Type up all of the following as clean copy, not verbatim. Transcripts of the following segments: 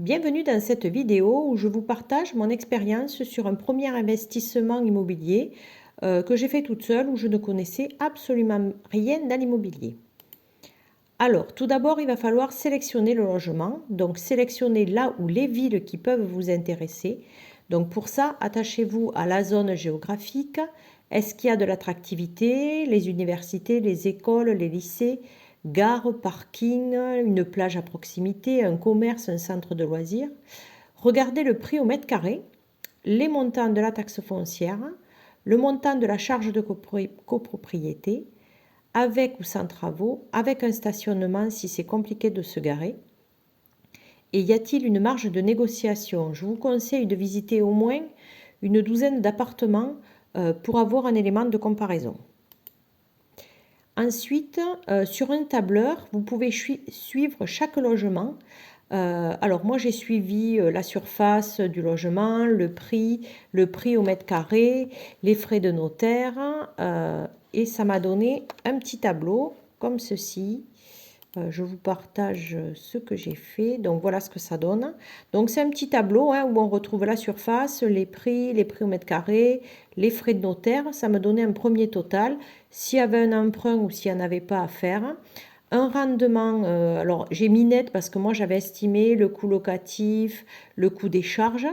Bienvenue dans cette vidéo où je vous partage mon expérience sur un premier investissement immobilier que j'ai fait toute seule où je ne connaissais absolument rien dans l'immobilier. Alors, tout d'abord, il va falloir sélectionner le logement, donc sélectionner là où les villes qui peuvent vous intéresser. Donc pour ça, attachez-vous à la zone géographique. Est-ce qu'il y a de l'attractivité, les universités, les écoles, les lycées, gare, parking, une plage à proximité, un commerce, un centre de loisirs. Regardez le prix au mètre carré, les montants de la taxe foncière, le montant de la charge de copropriété, avec ou sans travaux, avec un stationnement si c'est compliqué de se garer. Et y a-t-il une marge de négociation? Je vous conseille de visiter au moins une douzaine d'appartements pour avoir un élément de comparaison. Ensuite, sur un tableur, vous pouvez suivre chaque logement. Alors moi j'ai suivi la surface du logement, le prix au mètre carré, les frais de notaire et ça m'a donné un petit tableau comme ceci. Je vous partage ce que j'ai fait. Donc voilà ce que ça donne. Donc c'est un petit tableau où on retrouve la surface, les prix au mètre carré, les frais de notaire. Ça me donnait un premier total. S'il y avait un emprunt ou s'il n'y en avait pas à faire. Un rendement, alors j'ai mis net parce que moi j'avais estimé le coût locatif, le coût des charges.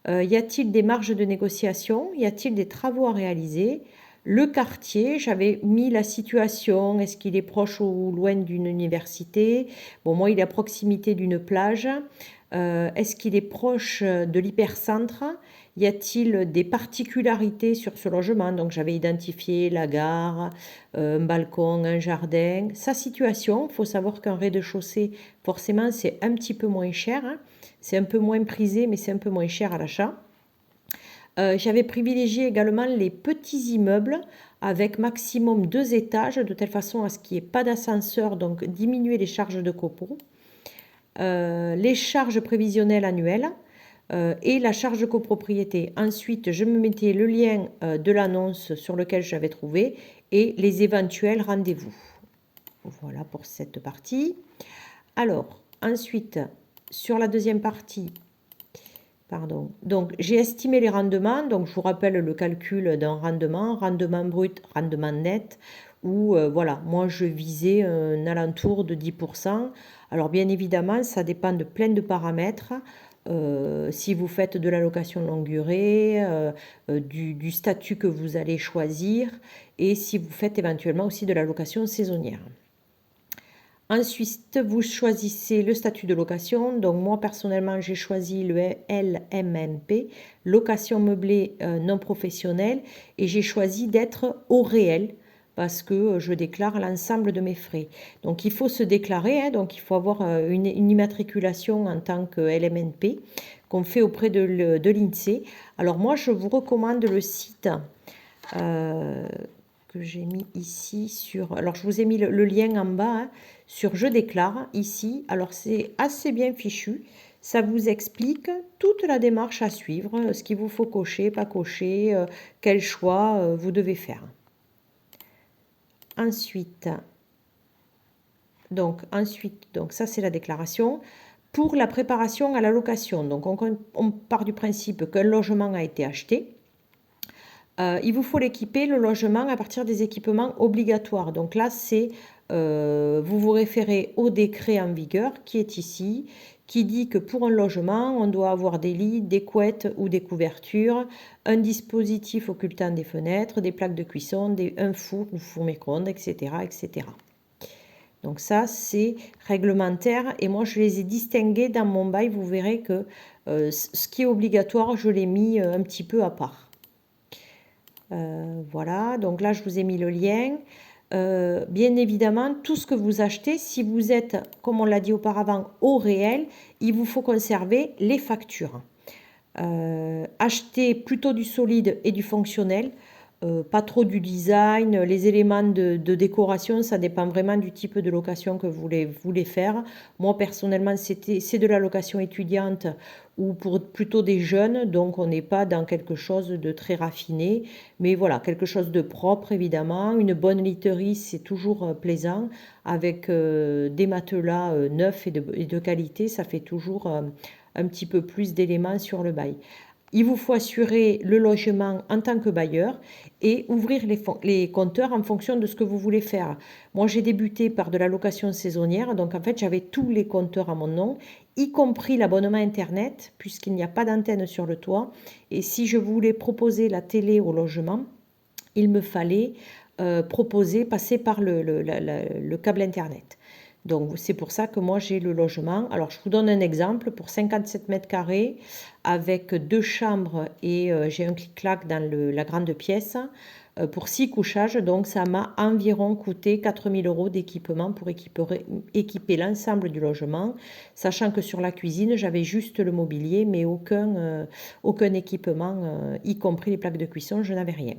Y a-t-il des marges de négociation? Y a-t-il des travaux à réaliser? Le quartier, j'avais mis la situation, est-ce qu'il est proche ou loin d'une université? Bon, moi il est à proximité d'une plage. Est-ce qu'il est proche de l'hypercentre? Y a-t-il des particularités sur ce logement? Donc j'avais identifié la gare, un balcon, un jardin. Sa situation, il faut savoir qu'un rez-de-chaussée, forcément, c'est un petit peu moins cher. Hein. C'est un peu moins prisé, mais c'est un peu moins cher à l'achat. J'avais privilégié également les petits immeubles avec maximum 2 étages, de telle façon à ce qu'il n'y ait pas d'ascenseur, donc diminuer les charges de copro. Les charges prévisionnelles annuelles et la charge de copropriété. Ensuite, je me mettais le lien de l'annonce sur lequel j'avais trouvé et les éventuels rendez-vous. Voilà pour cette partie. Alors, ensuite, sur la deuxième partie, pardon. Donc, j'ai estimé les rendements. Donc, je vous rappelle le calcul d'un rendement brut, rendement net, où, voilà, moi, je visais un alentour de 10%. Alors, bien évidemment, ça dépend de plein de paramètres. Si vous faites de la location longue durée, du statut que vous allez choisir, et si vous faites éventuellement aussi de la location saisonnière. Ensuite, vous choisissez le statut de location. Donc moi, personnellement, j'ai choisi le LMNP, location meublée non professionnelle, et j'ai choisi d'être au réel parce que je déclare l'ensemble de mes frais. Donc il faut se déclarer, hein, donc il faut avoir une immatriculation en tant que LMNP qu'on fait auprès de l'INSEE. Alors moi, je vous recommande le site que j'ai mis ici sur... Alors, je vous ai mis le lien en bas hein, sur Je déclare ici. Alors, c'est assez bien fichu. Ça vous explique toute la démarche à suivre, ce qu'il vous faut cocher, pas cocher, quel choix vous devez faire. Ensuite, donc ça, c'est la déclaration. Pour la préparation à la location, donc on part du principe qu'un logement a été acheté. Il vous faut l'équiper, le logement, à partir des équipements obligatoires. Donc là, c'est vous vous référez au décret en vigueur qui est ici, qui dit que pour un logement, on doit avoir des lits, des couettes ou des couvertures, un dispositif occultant des fenêtres, des plaques de cuisson, un four ou four micro-ondes, etc., etc. Donc ça, c'est réglementaire et moi, je les ai distingués dans mon bail. Vous verrez que ce qui est obligatoire, je l'ai mis un petit peu à part. Voilà, donc là, je vous ai mis le lien. Bien évidemment, tout ce que vous achetez, si vous êtes, comme on l'a dit auparavant, au réel, il vous faut conserver les factures. Achetez plutôt du solide et du fonctionnel, pas trop du design. Les éléments de décoration, ça dépend vraiment du type de location que vous voulez faire. Moi, personnellement, c'est de la location étudiante ou pour plutôt des jeunes, donc on n'est pas dans quelque chose de très raffiné, mais voilà, quelque chose de propre évidemment. Une bonne literie, c'est toujours plaisant, avec des matelas neufs et de qualité, ça fait toujours un petit peu plus d'éléments sur le bail. Il vous faut assurer le logement en tant que bailleur et ouvrir les compteurs en fonction de ce que vous voulez faire. Moi, j'ai débuté par de la location saisonnière, donc en fait, j'avais tous les compteurs à mon nom, y compris l'abonnement Internet, puisqu'il n'y a pas d'antenne sur le toit. Et si je voulais proposer la télé au logement, il me fallait passer par le câble Internet. Donc, c'est pour ça que moi, j'ai le logement. Alors, je vous donne un exemple. Pour 57 mètres carrés, avec 2 chambres et j'ai un clic-clac dans la grande pièce, pour 6 couchages, donc ça m'a environ coûté 4 000 € d'équipement pour équiper l'ensemble du logement, sachant que sur la cuisine, j'avais juste le mobilier, mais aucun équipement, y compris les plaques de cuisson, je n'avais rien.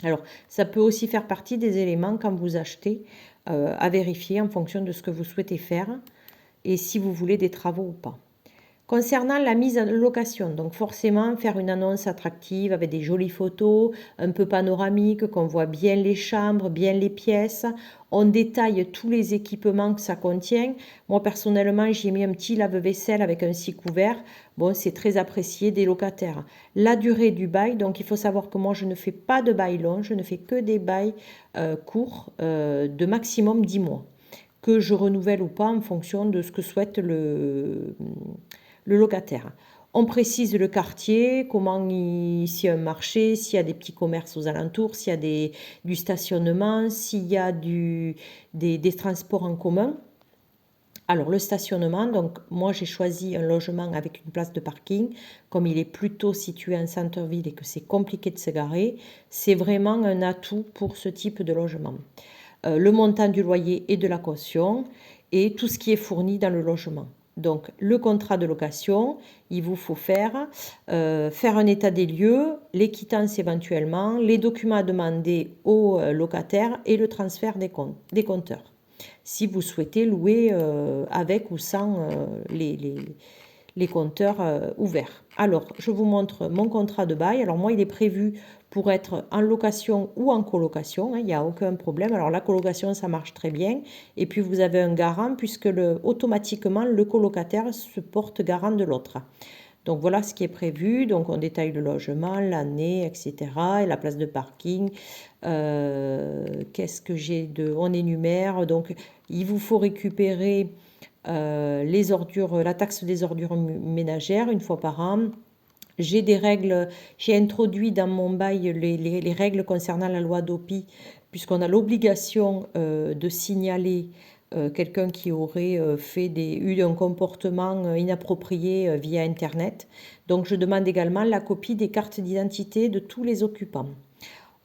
Alors, ça peut aussi faire partie des éléments quand vous achetez, à vérifier en fonction de ce que vous souhaitez faire et si vous voulez des travaux ou pas. Concernant la mise en location, donc forcément faire une annonce attractive avec des jolies photos, un peu panoramique, qu'on voit bien les chambres, bien les pièces. On détaille tous les équipements que ça contient. Moi personnellement, j'ai mis un petit lave-vaisselle avec un scie couvert. Bon, c'est très apprécié des locataires. La durée du bail, donc il faut savoir que moi je ne fais pas de bail long, je ne fais que des bails courts de maximum 10 mois, que je renouvelle ou pas en fonction de ce que souhaite le locataire. On précise le quartier, s'il y a un marché, s'il y a des petits commerces aux alentours, s'il y a du stationnement, s'il y a des transports en commun. Alors le stationnement, donc moi j'ai choisi un logement avec une place de parking, comme il est plutôt situé en centre-ville et que c'est compliqué de se garer, c'est vraiment un atout pour ce type de logement. Le montant du loyer et de la caution et tout ce qui est fourni dans le logement. Donc, le contrat de location, il vous faut faire un état des lieux, les quittances éventuellement, les documents à demander au locataire et le transfert des compteurs. Si vous souhaitez louer avec ou sans les compteurs ouverts. Alors, je vous montre mon contrat de bail. Alors, moi, il est prévu pour être en location ou en colocation, hein, il n'y a aucun problème. Alors, la colocation, ça marche très bien. Et puis, vous avez un garant puisque automatiquement, le colocataire se porte garant de l'autre. Donc, voilà ce qui est prévu. Donc, on détaille le logement, l'année, etc. et la place de parking. Qu'est-ce que j'ai on énumère. Donc, il vous faut récupérer les ordures, la taxe des ordures ménagères une fois par an. J'ai des règles, j'ai introduit dans mon bail les règles concernant la loi DOPI, puisqu'on a l'obligation de signaler quelqu'un qui aurait eu un comportement inapproprié via Internet. Donc je demande également la copie des cartes d'identité de tous les occupants.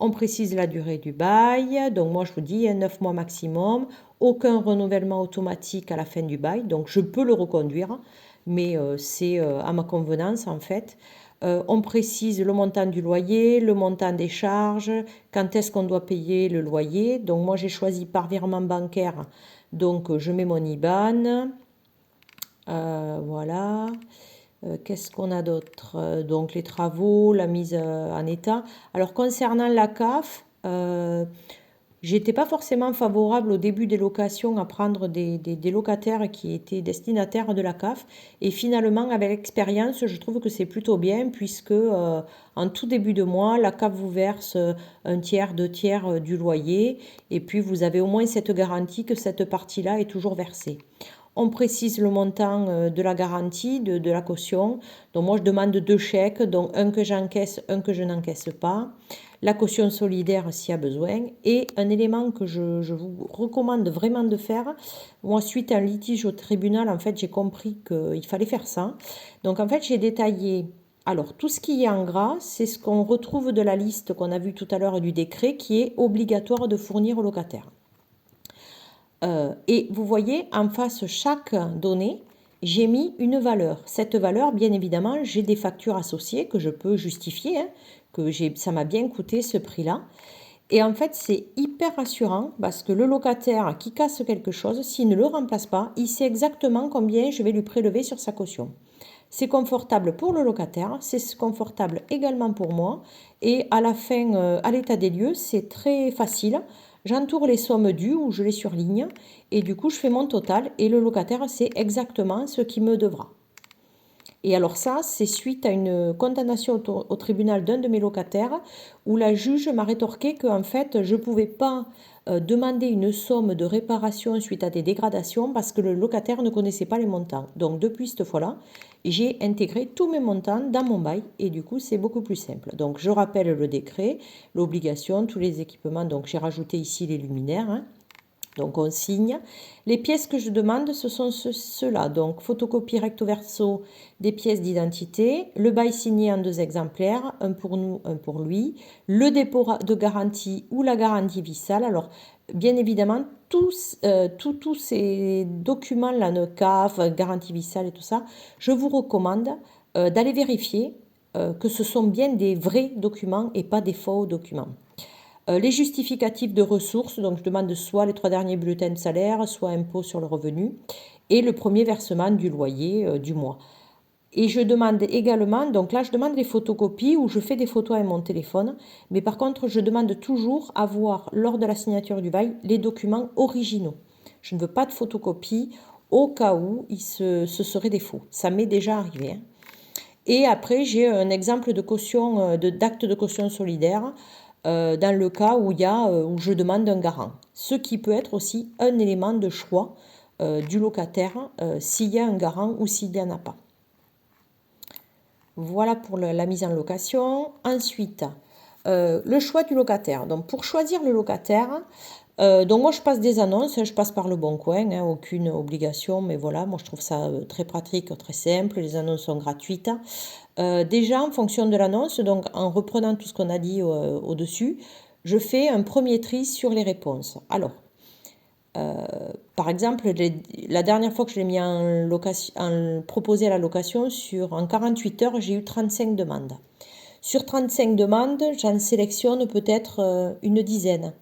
On précise la durée du bail, donc moi je vous dis 9 mois maximum, aucun renouvellement automatique à la fin du bail, donc je peux le reconduire, mais c'est à ma convenance en fait. On précise le montant du loyer, le montant des charges, quand est-ce qu'on doit payer le loyer. Donc moi j'ai choisi par virement bancaire, donc je mets mon IBAN, voilà. Qu'est-ce qu'on a d'autre? Donc les travaux, la mise en état. Alors concernant la CAF, j'étais pas forcément favorable au début des locations à prendre des locataires qui étaient destinataires de la CAF. Et finalement, avec l'expérience, je trouve que c'est plutôt bien puisque en tout début de mois, la CAF vous verse un tiers, 2 tiers du loyer. Et puis vous avez au moins cette garantie que cette partie-là est toujours versée. On précise le montant de la garantie, de la caution. Donc moi, je demande 2 chèques, donc un que j'encaisse, un que je n'encaisse pas. La caution solidaire s'il y a besoin. Et un élément que je vous recommande vraiment de faire. Moi, suite à un litige au tribunal, en fait, j'ai compris qu'il fallait faire ça. Donc en fait, j'ai détaillé... Alors, tout ce qui est en gras, c'est ce qu'on retrouve de la liste qu'on a vue tout à l'heure du décret qui est obligatoire de fournir au locataire. Et vous voyez, en face, chaque donnée, j'ai mis une valeur. Cette valeur, bien évidemment, j'ai des factures associées que je peux justifier, hein, ça m'a bien coûté ce prix-là. Et en fait, c'est hyper rassurant parce que le locataire qui casse quelque chose, s'il ne le remplace pas, il sait exactement combien je vais lui prélever sur sa caution. C'est confortable pour le locataire, c'est confortable également pour moi. Et à la fin, à l'état des lieux, c'est très facile. J'entoure les sommes dues ou je les surligne et du coup je fais mon total et le locataire sait exactement ce qu'il me devra. Et alors ça, c'est suite à une condamnation au tribunal d'un de mes locataires où la juge m'a rétorqué qu'en fait, je ne pouvais pas demander une somme de réparation suite à des dégradations parce que le locataire ne connaissait pas les montants. Donc depuis cette fois-là, j'ai intégré tous mes montants dans mon bail et du coup, c'est beaucoup plus simple. Donc je rappelle le décret, l'obligation, tous les équipements. Donc j'ai rajouté ici les luminaires, hein. Donc on signe. Les pièces que je demande, ce sont ceux-là. Donc photocopie recto verso des pièces d'identité, le bail signé en 2 exemplaires, un pour nous, un pour lui, le dépôt de garantie ou la garantie vissale. Alors bien évidemment, tous ces documents-là, le CAF, garantie vissale et tout ça, je vous recommande d'aller vérifier que ce sont bien des vrais documents et pas des faux documents. Les justificatifs de ressources, donc je demande soit les 3 derniers bulletins de salaire, soit impôt sur le revenu, et le premier versement du loyer du mois. Et je demande également, donc là je demande les photocopies ou je fais des photos avec mon téléphone, mais par contre je demande toujours à voir lors de la signature du bail les documents originaux. Je ne veux pas de photocopie au cas où ce serait des faux. Ça m'est déjà arrivé, hein. Et après, j'ai un exemple de caution, d'acte de caution solidaire dans le cas où, où je demande un garant. Ce qui peut être aussi un élément de choix du locataire s'il y a un garant ou s'il n'y en a pas. Voilà pour la mise en location. Ensuite, le choix du locataire. Donc, pour choisir le locataire, donc moi je passe des annonces, je passe par le Bon Coin, hein, aucune obligation, mais voilà, moi je trouve ça très pratique, très simple, les annonces sont gratuites. Déjà en fonction de l'annonce, donc en reprenant tout ce qu'on a dit au-dessus, je fais un premier tri sur les réponses. Alors, par exemple, la dernière fois que je l'ai mis en location, proposé à la location, en 48 heures, j'ai eu 35 demandes. Sur 35 demandes, j'en sélectionne peut-être une dizaine,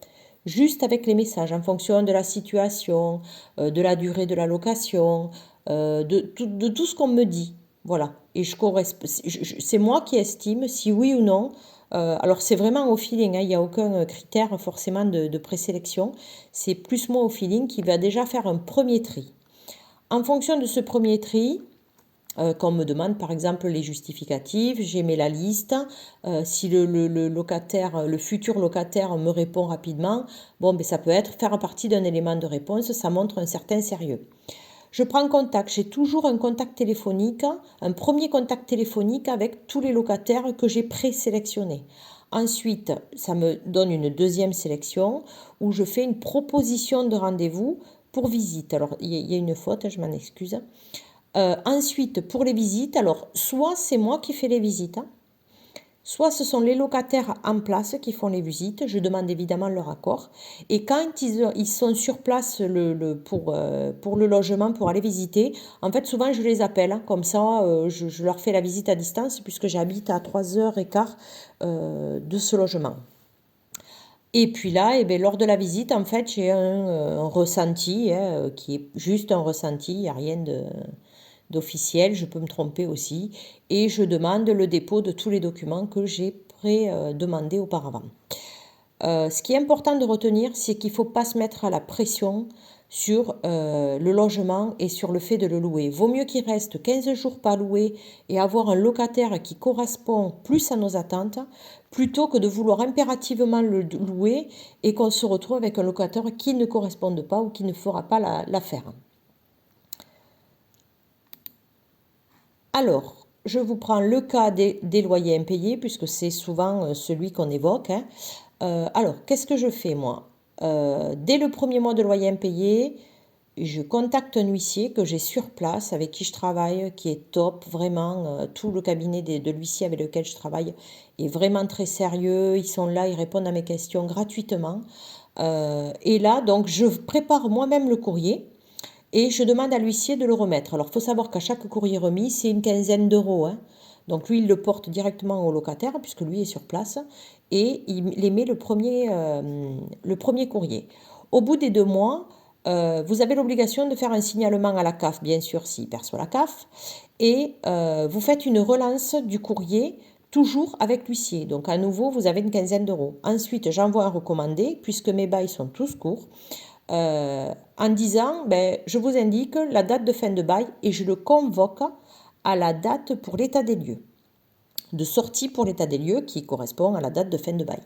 juste avec les messages, en fonction de la situation, de la durée de la location, de tout ce qu'on me dit. Voilà. Et c'est moi qui estime si oui ou non. Alors c'est vraiment au feeling, hein, il n'y a aucun critère forcément de présélection. C'est plus moi au feeling qui va déjà faire un premier tri. En fonction de ce premier tri, quand on me demande par exemple les justificatifs, j'ai mis la liste. Si le locataire, le futur locataire me répond rapidement, bon, ben, ça peut faire partie d'un élément de réponse, ça montre un certain sérieux. Je prends contact, j'ai toujours un contact téléphonique, un premier contact téléphonique avec tous les locataires que j'ai présélectionnés. Ensuite, ça me donne une deuxième sélection où je fais une proposition de rendez-vous pour visite. Alors, il y a une faute, je m'en excuse. Ensuite, pour les visites, alors soit c'est moi qui fais les visites, soit ce sont les locataires en place qui font les visites. Je demande évidemment leur accord. Et quand ils sont sur place pour le logement, pour aller visiter, en fait, souvent, je les appelle. Hein. Comme ça, je leur fais la visite à distance puisque j'habite à 3h15 de ce logement. Et puis là, eh bien, lors de la visite, en fait, j'ai un ressenti qui est juste un ressenti. Il n'y a rien d'officiel, je peux me tromper aussi, et je demande le dépôt de tous les documents que j'ai pré-demandés auparavant. Ce qui est important de retenir, c'est qu'il ne faut pas se mettre à la pression sur le logement et sur le fait de le louer. Vaut mieux qu'il reste 15 jours pas loué et avoir un locataire qui correspond plus à nos attentes, plutôt que de vouloir impérativement le louer et qu'on se retrouve avec un locataire qui ne corresponde pas ou qui ne fera pas l'affaire. Alors, je vous prends le cas des loyers impayés, puisque c'est souvent celui qu'on évoque, hein. Alors, qu'est-ce que je fais, moi? Dès le premier mois de loyer impayé, je contacte un huissier que j'ai sur place, avec qui je travaille, qui est top, vraiment. Tout le cabinet de l'huissier avec lequel je travaille est vraiment très sérieux. Ils sont là, ils répondent à mes questions gratuitement. Et là, donc, je prépare moi-même le courrier. Et je demande à l'huissier de le remettre. Alors, il faut savoir qu'à chaque courrier remis, c'est une quinzaine d'euros, hein. Donc, lui, il le porte directement au locataire, puisque lui est sur place, et il émet le premier courrier. Au bout des 2 mois, vous avez l'obligation de faire un signalement à la CAF, bien sûr, s'il perçoit la CAF, et vous faites une relance du courrier, toujours avec l'huissier. Donc, à nouveau, vous avez une quinzaine d'euros. Ensuite, j'envoie un recommandé, puisque mes bails sont tous courts, en disant, je vous indique la date de fin de bail et je le convoque à la date pour l'état des lieux, de sortie pour l'état des lieux qui correspond à la date de fin de bail.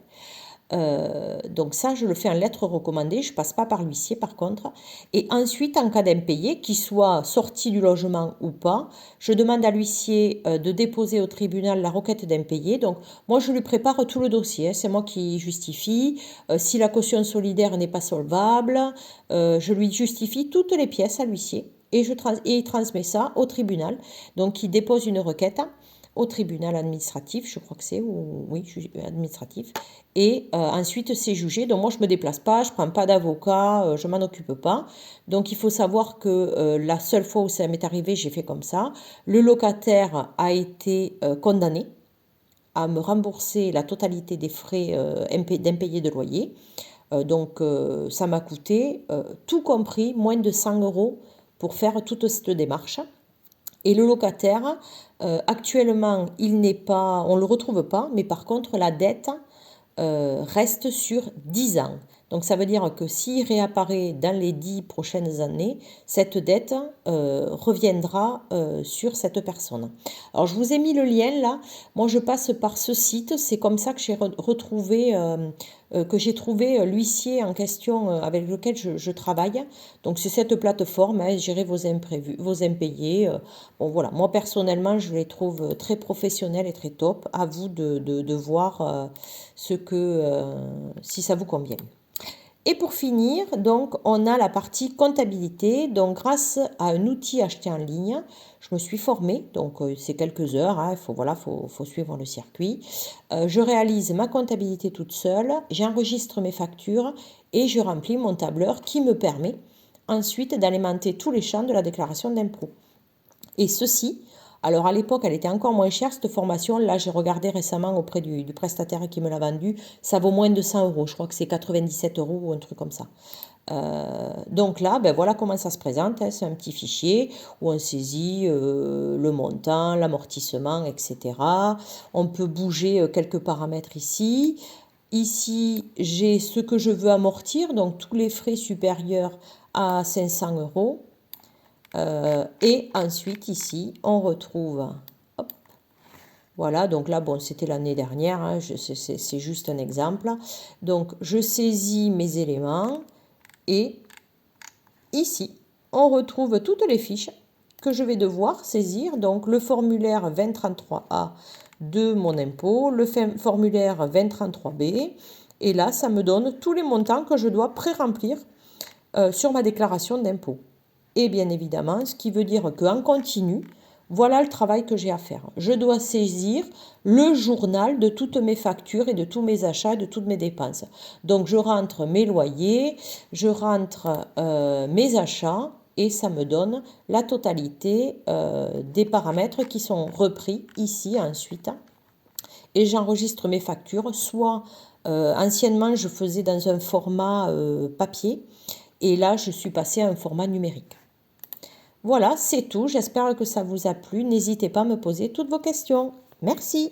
Donc ça, je le fais en lettre recommandée, je ne passe pas par l'huissier par contre. Et ensuite, en cas d'impayé, qu'il soit sorti du logement ou pas, je demande à l'huissier de déposer au tribunal la requête d'impayé. Donc moi, je lui prépare tout le dossier, hein, c'est moi qui justifie. Si la caution solidaire n'est pas solvable, je lui justifie toutes les pièces à l'huissier et il transmet ça au tribunal. Donc il dépose une requête au tribunal administratif, je crois que c'est, ou oui, administratif, et ensuite c'est jugé. Donc moi je me déplace pas, je prends pas d'avocat, je m'en occupe pas. Donc il faut savoir que la seule fois où ça m'est arrivé, j'ai fait comme ça. Le locataire a été condamné à me rembourser la totalité des frais d'impayés de loyer. Donc ça m'a coûté, tout compris, moins de 100 € pour faire toute cette démarche. Et le locataire, actuellement, il n'est pas, on ne le retrouve pas, mais par contre, la dette reste sur 10 ans. Donc ça veut dire que s'il réapparaît dans les 10 prochaines années, cette dette reviendra sur cette personne. Alors je vous ai mis le lien là. Moi je passe par ce site. C'est comme ça que j'ai retrouvé, que j'ai trouvé l'huissier en question avec lequel je travaille. Donc c'est cette plateforme, hein, gérer vos imprévus, vos impayés. Bon voilà, moi personnellement je les trouve très professionnels et très top. À vous de voir ce que, si ça vous convient. Et pour finir, donc, on a la partie comptabilité. Donc, grâce à un outil acheté en ligne, je me suis formée. Donc, c'est quelques heures. Hein, faut suivre le circuit. Je réalise ma comptabilité toute seule. J'enregistre mes factures et je remplis mon tableur qui me permet ensuite d'alimenter tous les champs de la déclaration d'impôt. Et ceci, alors à l'époque, elle était encore moins chère cette formation. Là, j'ai regardé récemment auprès du prestataire qui me l'a vendue. Ça vaut moins de 100 €. Je crois que c'est 97 € ou un truc comme ça. Donc là, ben voilà comment ça se présente. Hein. C'est un petit fichier où on saisit le montant, l'amortissement, etc. On peut bouger quelques paramètres ici. Ici, j'ai ce que je veux amortir, donc tous les frais supérieurs à 500 €. Et ensuite ici on retrouve, hop, voilà, donc là bon c'était l'année dernière, hein, c'est juste un exemple. Donc je saisis mes éléments et ici on retrouve toutes les fiches que je vais devoir saisir. Donc le formulaire 2033A de mon impôt, le formulaire 2033B, et là ça me donne tous les montants que je dois pré-remplir sur ma déclaration d'impôt. Et bien évidemment, ce qui veut dire qu'en continu, voilà le travail que j'ai à faire. Je dois saisir le journal de toutes mes factures et de tous mes achats et de toutes mes dépenses. Donc je rentre mes loyers, je rentre mes achats et ça me donne la totalité des paramètres qui sont repris ici ensuite. Et j'enregistre mes factures, soit anciennement je faisais dans un format papier et là je suis passée à un format numérique. Voilà, c'est tout. J'espère que ça vous a plu. N'hésitez pas à me poser toutes vos questions. Merci.